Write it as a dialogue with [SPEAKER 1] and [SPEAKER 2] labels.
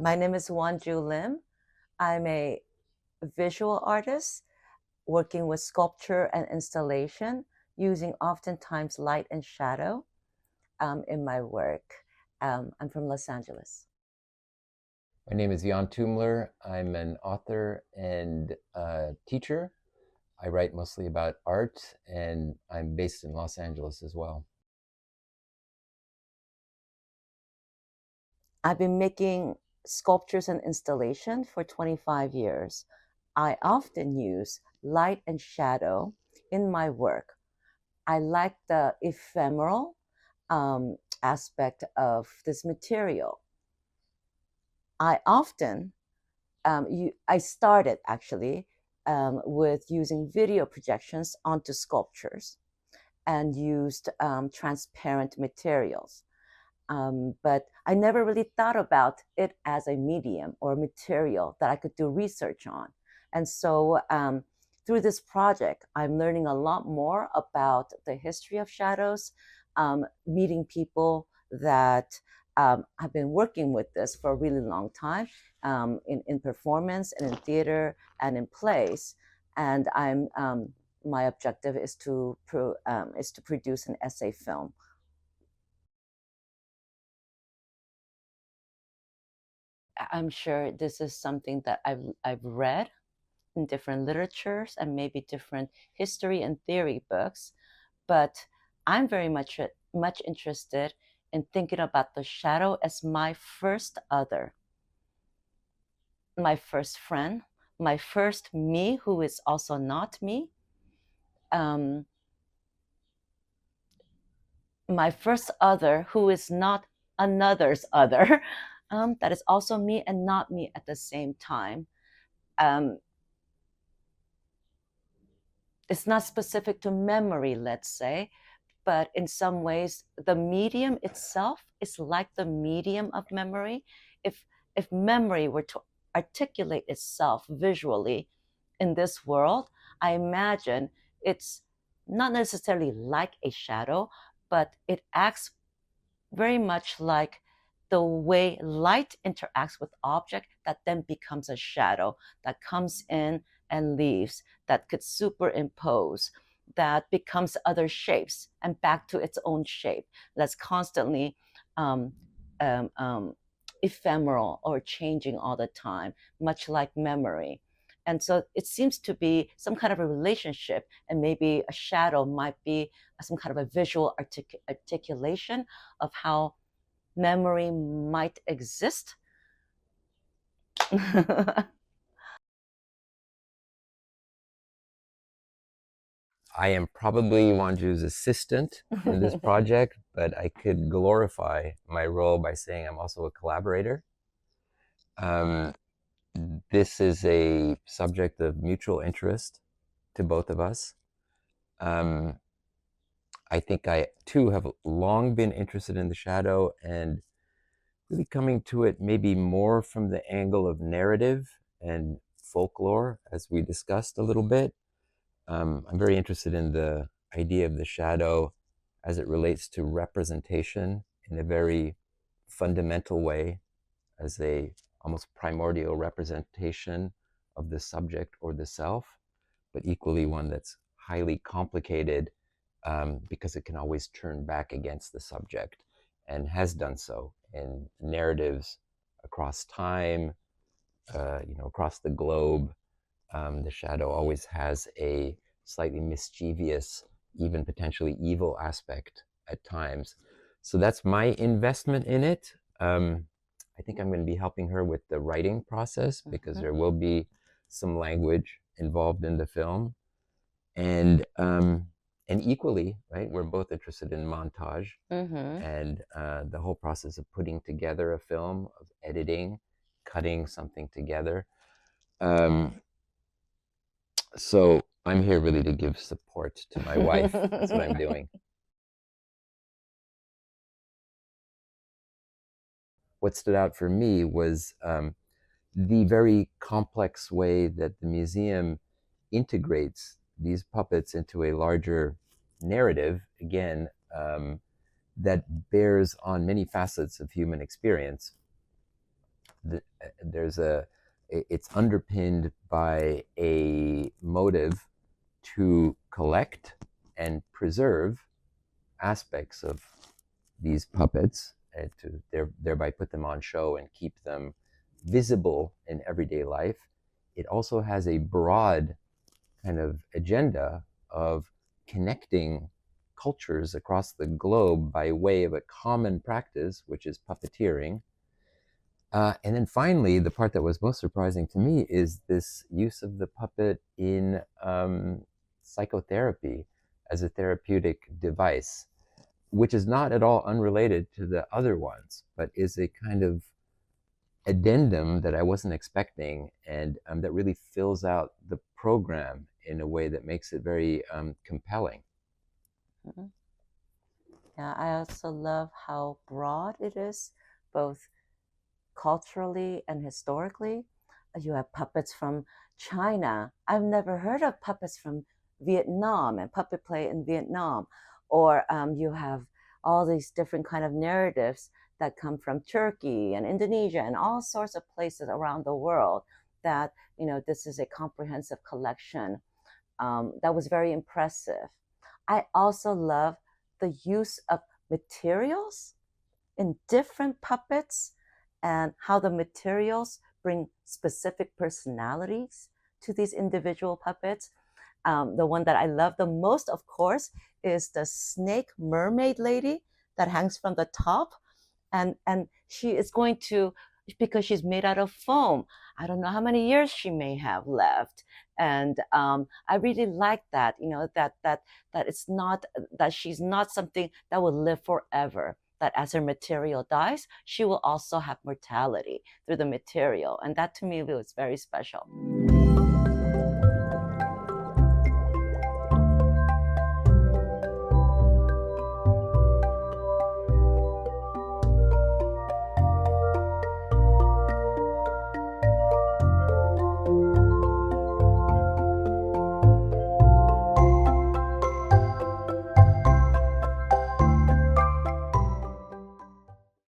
[SPEAKER 1] My name is Won Ju Lim. I'm a visual artist working with sculpture and installation using oftentimes light and shadow in my work. I'm from Los Angeles.
[SPEAKER 2] My name is Jan Tumler. I'm an author and teacher. I write mostly about art, and I'm based in Los Angeles as well.
[SPEAKER 1] I've been making sculptures and installation for 25 years. I often use light and shadow in my work. I like the ephemeral aspect of this material. I often, I started actually with using video projections onto sculptures and used transparent materials. But I never really thought about it as a medium or material that I could do research on. And so through this project, I'm learning a lot more about the history of shadows, meeting people that have been working with this for a really long time in performance and in theater and in plays. And my objective is to produce an essay film. I'm sure this is something that I've read in different literatures and maybe different history and theory books, but I'm very much interested in thinking about the shadow as my first other, my first friend, my first me who is also not me, my first other who is not another's other, that is also me and not me at the same time. It's not specific to memory, let's say, but in some ways, the medium itself is like the medium of memory. If memory were to articulate itself visually in this world, I imagine it's not necessarily like a shadow, but it acts very much like the way light interacts with object that then becomes a shadow that comes in and leaves, that could superimpose, that becomes other shapes and back to its own shape, that's constantly ephemeral or changing all the time, much like memory. And so it seems to be some kind of a relationship, and maybe a shadow might be some kind of a visual articulation of how memory might exist.
[SPEAKER 2] I am probably Won Ju's assistant in this project, but I could glorify my role by saying I'm also a collaborator. This is a subject of mutual interest to both of us. I think I, too, have long been interested in the shadow and really coming to it maybe more from the angle of narrative and folklore, as we discussed a little bit. I'm very interested in the idea of the shadow as it relates to representation in a very fundamental way, as a almost primordial representation of the subject or the self, but equally one that's highly complicated because it can always turn back against the subject, and has done so in narratives across time, across the globe. The shadow always has a slightly mischievous, even potentially evil aspect at times. So that's my investment in it. I think I'm going to be helping her with the writing process because there will be some language involved in the film. And equally, right, we're both interested in montage and the whole process of putting together a film, of editing, cutting something together. So I'm here really to give support to my wife. That's what I'm doing. What stood out for me was the very complex way that the museum integrates these puppets into a larger narrative, again, that bears on many facets of human experience. there's a it's underpinned by a motive to collect and preserve aspects of these puppets and to thereby put them on show and keep them visible in everyday life. It also has a broad kind of agenda of connecting cultures across the globe by way of a common practice, which is puppeteering. And then finally, the part that was most surprising to me is this use of the puppet in psychotherapy as a therapeutic device, which is not at all unrelated to the other ones, but is a kind of addendum that I wasn't expecting, and that really fills out the program in a way that makes it very compelling.
[SPEAKER 1] Mm-hmm. Yeah, I also love how broad it is, both culturally and historically. You have puppets from China. I've never heard of puppets from Vietnam and puppet play in Vietnam. Or you have all these different kind of narratives that come from Turkey and Indonesia and all sorts of places around the world. That, you know, this is a comprehensive collection. That was very impressive. I also love the use of materials in different puppets and how the materials bring specific personalities to these individual puppets. The one that I love the most, of course, is the snake mermaid lady that hangs from the top. And she is going to, because she's made out of foam, I don't know how many years she may have left. And I really like that, you know, that it's not, that she's not something that will live forever, that as her material dies, she will also have mortality through the material. And that to me was very special.